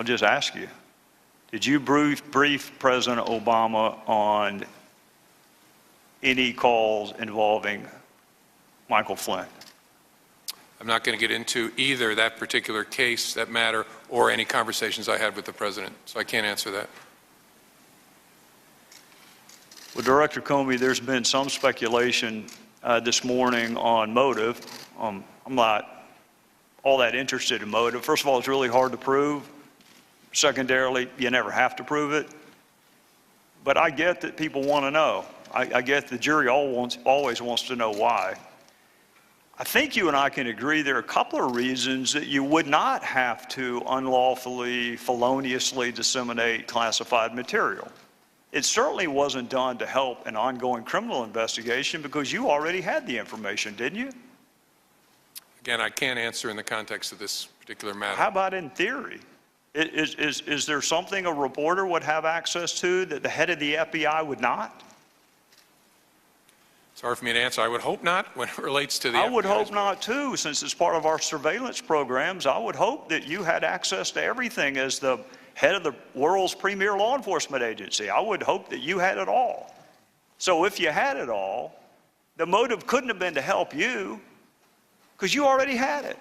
I'll just ask you, did you brief President Obama on any calls involving Michael Flynn? I'm not going to get into either that particular case, that matter, or any conversations I had with the president, so I can't answer that. Well, Director Comey, there's been some speculation this morning on motive. I'm not all that interested in motive. First of all, it's really hard to prove. Secondarily, you never have to prove it. But I get that people want to know. I get the jury always wants to know why. I think you and I can agree there are a couple of reasons that you would not have to unlawfully, feloniously disseminate classified material. It certainly wasn't done to help an ongoing criminal investigation because you already had the information, didn't you? Again, I can't answer in the context of this particular matter. How about in theory? Is there something a reporter would have access to that the head of the FBI would not? It's hard for me to answer. I would hope not when it relates to the I would FBI's hope not too, since it's part of our surveillance programs. I would hope that you had access to everything as the head of the world's premier law enforcement agency. I would hope that you had it all. So if you had it all, the motive couldn't have been to help you because you already had it.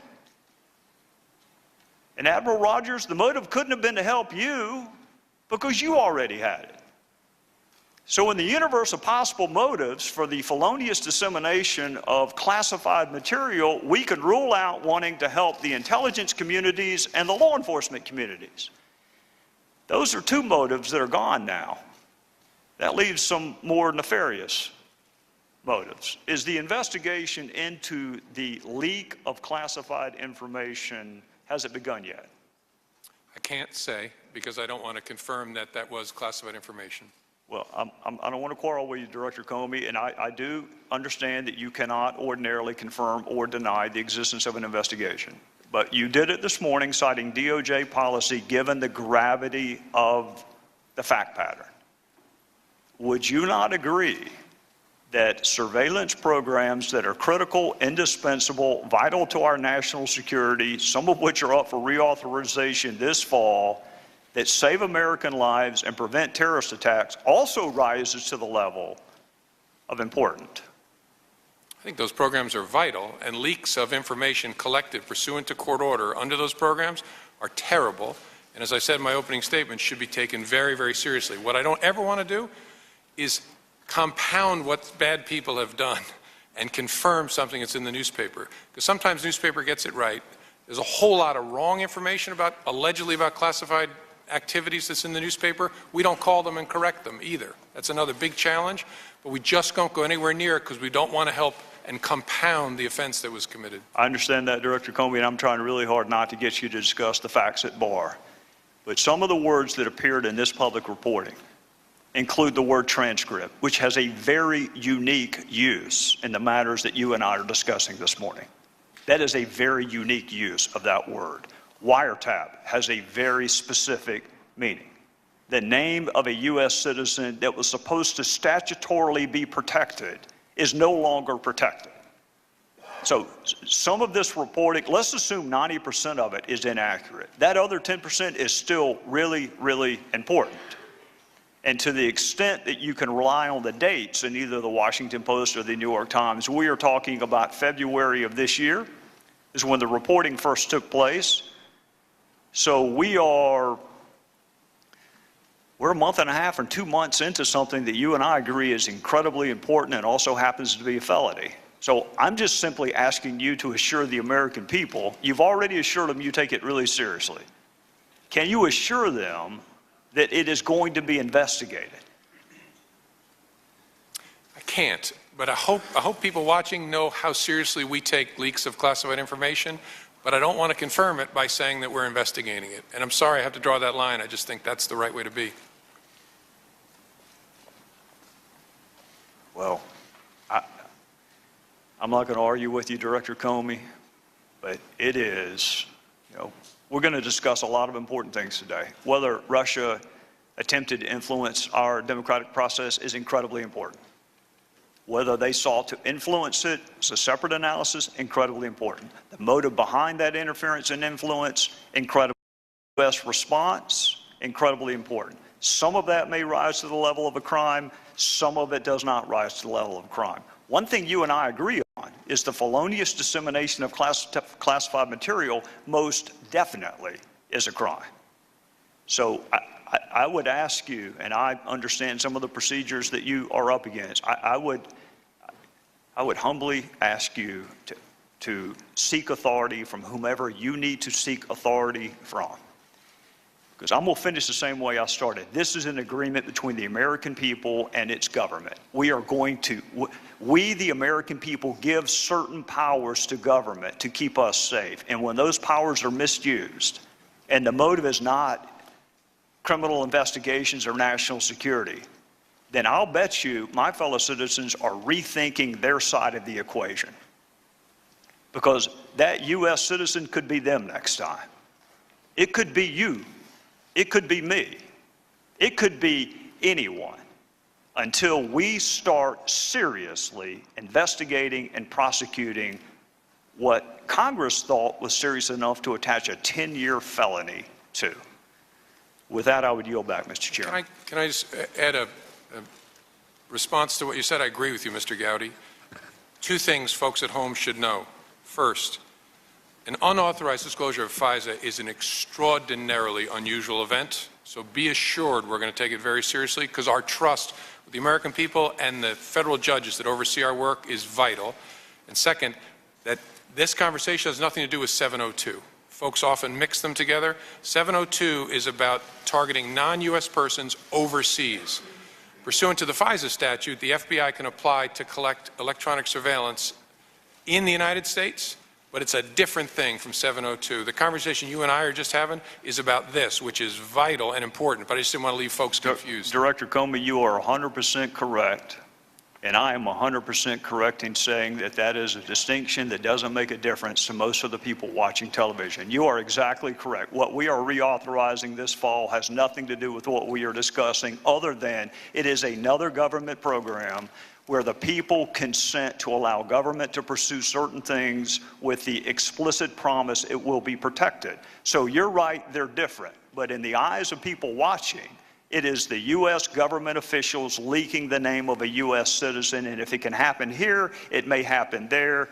And Admiral Rogers, the motive couldn't have been to help you because you already had it. So in the universe of possible motives for the felonious dissemination of classified material, we could rule out wanting to help the intelligence communities and the law enforcement communities. Those are two motives that are gone now. That leaves some more nefarious motives. Is the investigation into the leak of classified information, has it begun yet? I can't say because I don't want to confirm that that was classified information. Well, I don't want to quarrel with you, Director Comey, and I do understand that you cannot ordinarily confirm or deny the existence of an investigation. But you did it this morning citing DOJ policy given the gravity of the fact pattern. Would you not agree that surveillance programs that are critical, indispensable, vital to our national security, some of which are up for reauthorization this fall, that save American lives and prevent terrorist attacks also rises to the level of important? I think those programs are vital, and leaks of information collected pursuant to court order under those programs are terrible, and as I said in my opening statement, should be taken very, very seriously. What I don't ever want to do is compound what bad people have done and confirm something that's in the newspaper, because sometimes the newspaper gets it right. There's a whole lot of wrong information allegedly about classified activities that's in the newspaper. We don't call them and correct them either. That's another big challenge, but we just don't go anywhere near it because we don't want to help and compound the offense that was committed. I understand that, Director Comey, and I'm trying really hard not to get you to discuss the facts at bar. But some of the words that appeared in this public reporting include the word transcript, which has a very unique use in the matters that you and I are discussing this morning. That is a very unique use of that word. Wiretap has a very specific meaning. The name of a U.S. citizen that was supposed to statutorily be protected is no longer protected. So some of this reporting, let's assume 90% of it is inaccurate. That other 10% is still really, really important. And to the extent that you can rely on the dates in either the Washington Post or the New York Times, we are talking about February of this year is when the reporting first took place. So we're a month and a half or 2 months into something that you and I agree is incredibly important and also happens to be a felony. So I'm just simply asking you to assure the American people, you've already assured them you take it really seriously. Can you assure them that it is going to be investigated? I can't, but I hope people watching know how seriously we take leaks of classified information, but I don't want to confirm it by saying that we're investigating it. And I'm sorry I have to draw that line. I just think that's the right way to be. Well, I'm not going to argue with you, Director Comey, but it is, we're going to discuss a lot of important things today. Whether Russia attempted to influence our democratic process is incredibly important. Whether they sought to influence it is a separate analysis, incredibly important. The motive behind that interference and influence, incredibly U.S. response, incredibly important. Some of that may rise to the level of a crime. Some of it does not rise to the level of a crime. One thing you and I agree on is the felonious dissemination of classified material most definitely is a crime. So I would ask you, and I understand some of the procedures that you are up against, I would humbly ask you to seek authority from whomever you need to seek authority from. Because I'm going to finish the same way I started. This is an agreement between the American people and its government. We, the American people, give certain powers to government to keep us safe. And when those powers are misused, and the motive is not criminal investigations or national security, then I'll bet you my fellow citizens are rethinking their side of the equation. Because that U.S. citizen could be them next time. It could be you. It could be me. It could be anyone, until we start seriously investigating and prosecuting what Congress thought was serious enough to attach a 10-year felony to. With that, I would yield back, Mr. Chairman. Can I just add a response to what you said? I agree with you, Mr. Gowdy. Two things folks at home should know. First, an unauthorized disclosure of FISA is an extraordinarily unusual event, so be assured we're going to take it very seriously, because our trust with the American people and the federal judges that oversee our work is vital. And second, that this conversation has nothing to do with 702. Folks often mix them together. 702 is about targeting non-U.S. persons overseas. Pursuant to the FISA statute, the FBI can apply to collect electronic surveillance in the United States, but it's a different thing from 702. The conversation you and I are just having is about this, which is vital and important, but I just didn't want to leave folks confused. Director Comey, you are 100% correct, and I am 100% correct in saying that that is a distinction that doesn't make a difference to most of the people watching television. You are exactly correct. What we are reauthorizing this fall has nothing to do with what we are discussing, other than it is another government program where the people consent to allow government to pursue certain things with the explicit promise it will be protected. So you're right, they're different. But in the eyes of people watching, it is the U.S. government officials leaking the name of a U.S. citizen, and if it can happen here, it may happen there.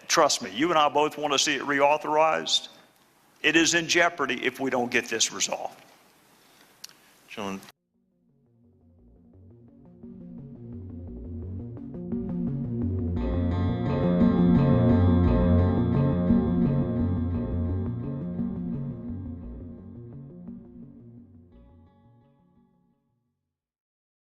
Trust me, you and I both want to see it reauthorized. It is in jeopardy if we don't get this resolved. Gentleman.